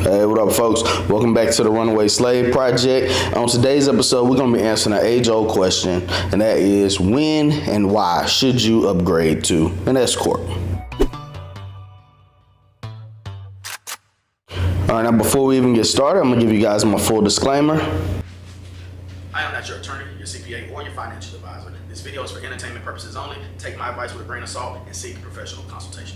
Hey, what up, folks? Welcome back to the Runaway Slave Project. On today's episode, we're going to be answering an age-old question, and that is, when and why should you upgrade to an S Corp? All right, now before we even get started, I'm going to give you guys my full disclaimer. I am not your attorney, your CPA, or your financial advisor. This video is for entertainment purposes only. Take my advice with a grain of salt and seek professional consultation.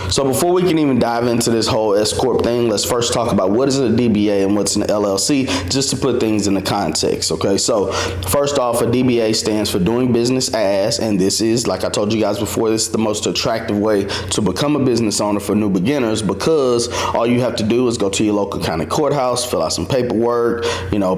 So before we can even dive into this whole S Corp thing, let's first talk about what is a DBA and what's an LLC, just to put things into context, okay? So first off, a DBA stands for doing business as, and this is, like I told you guys before, this is the most attractive way to become a business owner for new beginners, because all you have to do is go to your local county courthouse, fill out some paperwork,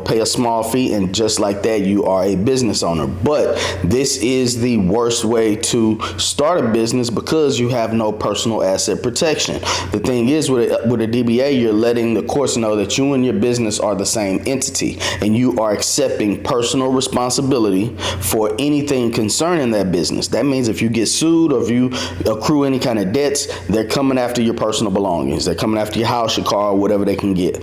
pay a small fee, and just like that, you are a business owner. But this is the worst way to start a business because you have no personal asset protection. The thing is, with a DBA, you're letting the courts know that you and your business are the same entity, and you are accepting personal responsibility for anything concerning that business. That means if you get sued or if you accrue any kind of debts, they're coming after your personal belongings. They're coming after your house, your car, whatever they can get.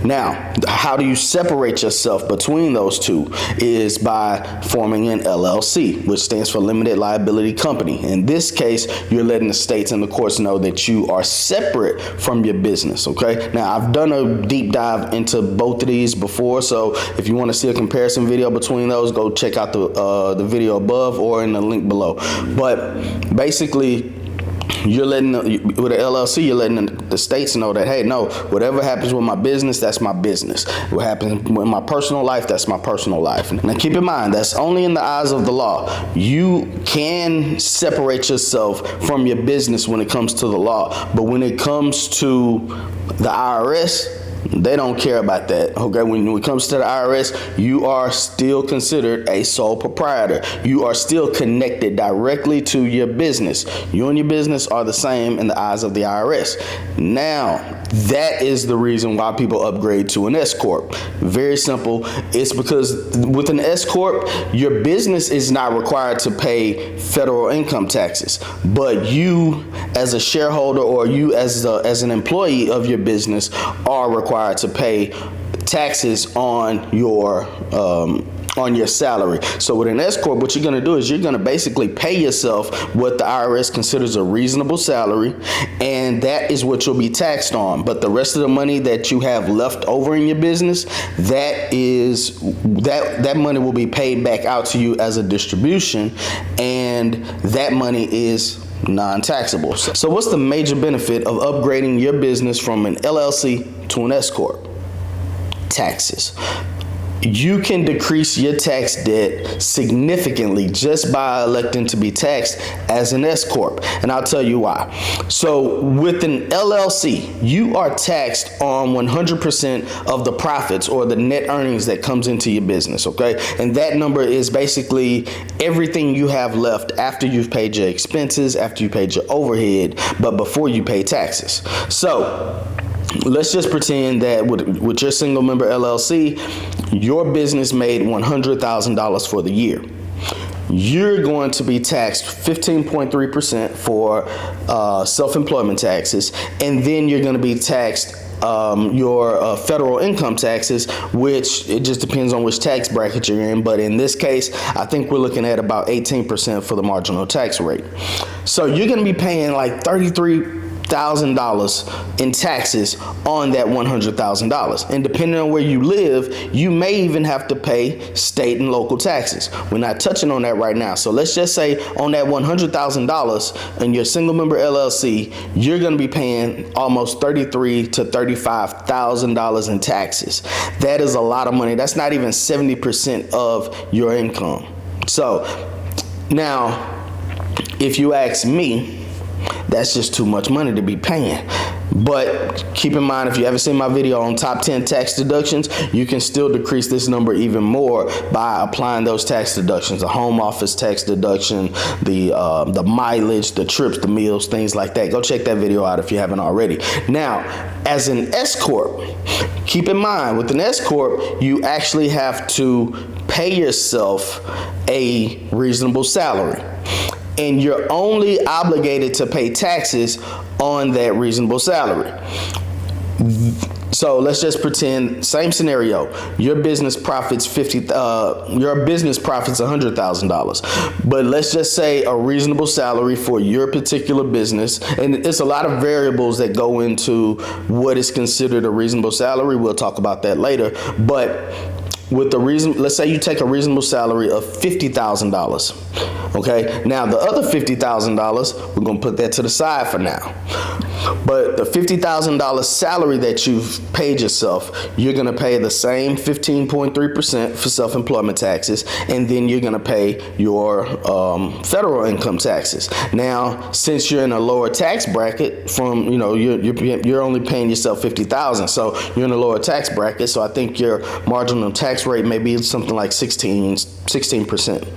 Now, how do you separate yourself between those two? Is by forming an LLC, which stands for Limited Liability Company. In this case, you're letting the states and the courts know that you are separate from your business, okay? Now, I've done a deep dive into both of these before, so if you want to see a comparison video between those, go check out the video above or in the link below. But basically, you're letting, with an LLC, you're letting the states know that, hey, no, whatever happens with my business, that's my business. What happens with my personal life, that's my personal life. Now, keep in mind, that's only in the eyes of the law. You can separate yourself from your business when it comes to the law, but when it comes to the IRS, they don't care about that, okay? When it comes to the IRS, you are still considered a sole proprietor. You are still connected directly to your business. You and your business are the same in the eyes of the IRS. Now, that is the reason why people upgrade to an S Corp. Very simple. It's because with an S Corp, your business is not required to pay federal income taxes, but you as a shareholder or you as an employee of your business are required to pay taxes on your salary. So with an S Corp, what you're going to do is you're going to basically pay yourself what the IRS considers a reasonable salary, and that is what you'll be taxed on. But the rest of the money that you have left over in your business, that money will be paid back out to you as a distribution, and that money is non-taxable. So what's the major benefit of upgrading your business from an LLC to an S Corp? Taxes. You can decrease your tax debt significantly just by electing to be taxed as an S Corp. And I'll tell you why. So with an LLC, you are taxed on 100% of the profits or the net earnings that comes into your business, okay? And that number is basically everything you have left after you've paid your expenses, after you paid your overhead, but before you pay taxes. So let's just pretend that with your single member LLC, your business made $100,000 for the year. You're going to be taxed 15.3% for self-employment taxes, and then you're going to be taxed your federal income taxes, which it just depends on which tax bracket you're in. But in this case, I think we're looking at about 18% for the marginal tax rate. So you're going to be paying like $33,000 in taxes on that $100,000. And depending on where you live, you may even have to pay state and local taxes. We're not touching on that right now. So let's just say on that $100,000 in your single member LLC, you're going to be paying almost $33,000 to $35,000 in taxes. That is a lot of money. That's not even 70% of your income. So now, if you ask me, that's just too much money to be paying. But keep in mind, if you haven't seen my video on top 10 tax deductions, you can still decrease this number even more by applying those tax deductions, the home office tax deduction, the mileage, the trips, the meals, things like that. Go check that video out if you haven't already. Now, as an S Corp, keep in mind, with an S Corp, you actually have to pay yourself a reasonable salary. And you're only obligated to pay taxes on that reasonable salary. So let's just pretend, same scenario. Your business profits $100,000, but let's just say a reasonable salary for your particular business, and it's a lot of variables that go into what is considered a reasonable salary. We'll talk about that later, but with the reason, let's say you take a reasonable salary of $50,000. Okay, now the other $50,000, we're gonna put that to the side for now. But the $50,000 salary that you've paid yourself, you're gonna pay the same 15.3% for self-employment taxes, and then you're gonna pay your federal income taxes. Now, since you're in a lower tax bracket, from you're only paying yourself $50,000, so you're in a lower tax bracket. So I think your marginal tax rate may be something like 16%.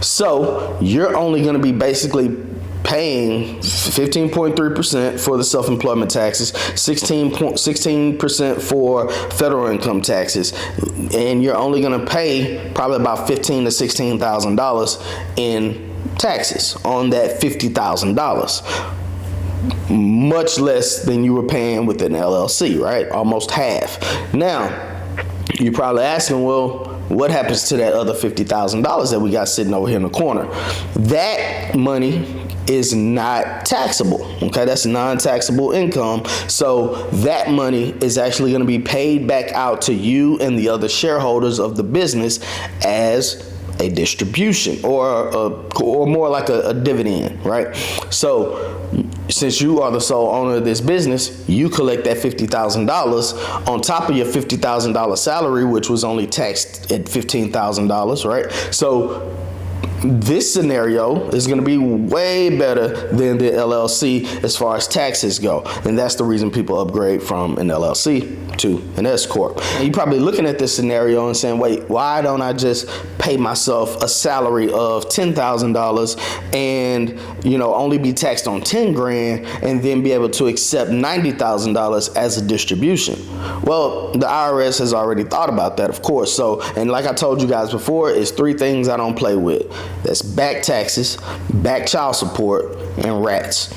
So you're only going to be basically paying 15.3% for the self-employment taxes, 16% for federal income taxes, and you're only going to pay probably about $15,000 to $16,000 in taxes on that $50,000. Much less than you were paying with an LLC, right? Almost half. Now, you're probably asking, well, what happens to that other $50,000 that we got sitting over here in the corner? That money is not taxable, okay? That's non-taxable income. So that money is actually going to be paid back out to you and the other shareholders of the business as a distribution or more like a dividend, right? So since you are the sole owner of this business, you collect that $50,000 on top of your $50,000 salary, which was only taxed at $15,000, right? So this scenario is going to be way better than the LLC as far as taxes go. And that's the reason people upgrade from an LLC to an S Corp. And you're probably looking at this scenario and saying, wait, why don't I just pay myself a salary of $10,000 and, only be taxed on 10 grand and then be able to accept $90,000 as a distribution? Well, the IRS has already thought about that, of course. So, and like I told you guys before, it's three things I don't play with. That's back taxes, back child support, and rats.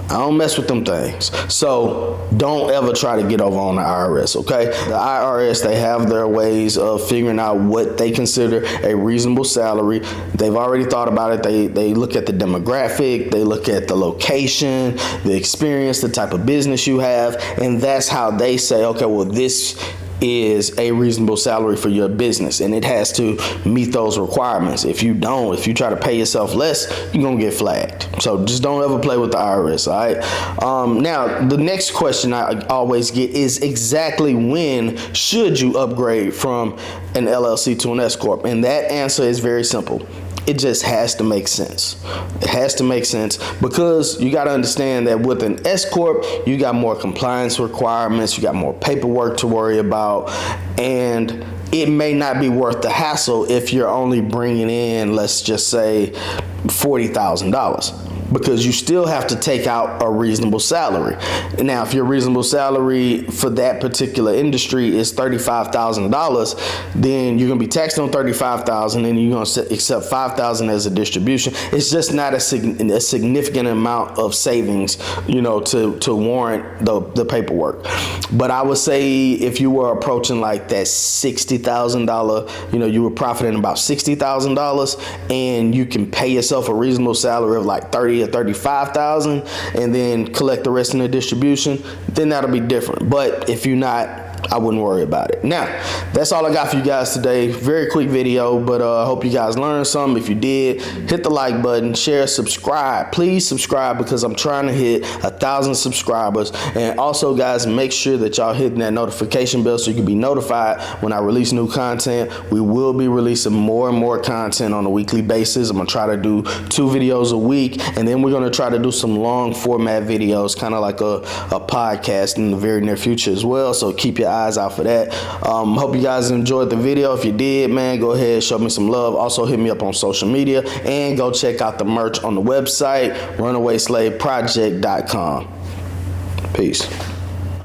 I don't mess with them things. So don't ever try to get over on the IRS, okay? The IRS, they have their ways of figuring out what they consider a reasonable salary. They've already thought about it. They look at the demographic, they look at the location, the experience, the type of business you have, and that's how they say, okay, well, this is a reasonable salary for your business, and it has to meet those requirements. If you try to pay yourself less, you're gonna get flagged. So just don't ever play with the IRS, all right? Now, the next question I always get is exactly when should you upgrade from an LLC to an S Corp? And that answer is very simple. It just has to make sense. It has to make sense because you got to understand that with an S Corp, you got more compliance requirements, you got more paperwork to worry about, and it may not be worth the hassle if you're only bringing in, let's just say, $40,000. Because you still have to take out a reasonable salary. Now, if your reasonable salary for that particular industry is $35,000, then you're gonna be taxed on $35,000 and you're gonna accept $5,000 as a distribution. It's just not a significant amount of savings, to warrant the paperwork. But I would say if you were approaching like that $60,000, you were profiting about $60,000, and you can pay yourself a reasonable salary of like $30,000 or $35,000 and then collect the rest in the distribution, then that'll be different. But if you're not, I wouldn't worry about it. Now, that's all I got for you guys today. Very quick video, but I hope you guys learned something. If you did, hit the like button, share, subscribe. Please subscribe because I'm trying to hit 1,000 subscribers. And also, guys, make sure that y'all hitting that notification bell so you can be notified when I release new content. We will be releasing more and more content on a weekly basis. I'm gonna try to do 2 videos a week, and then we're gonna try to do some long format videos, kind of like a podcast in the very near future as well. So keep your eyes out for that. Hope you guys enjoyed the video. If you did, man, go ahead, show me some love. Also hit me up on social media and go check out the merch on the website, runawayslaveproject.com. Peace.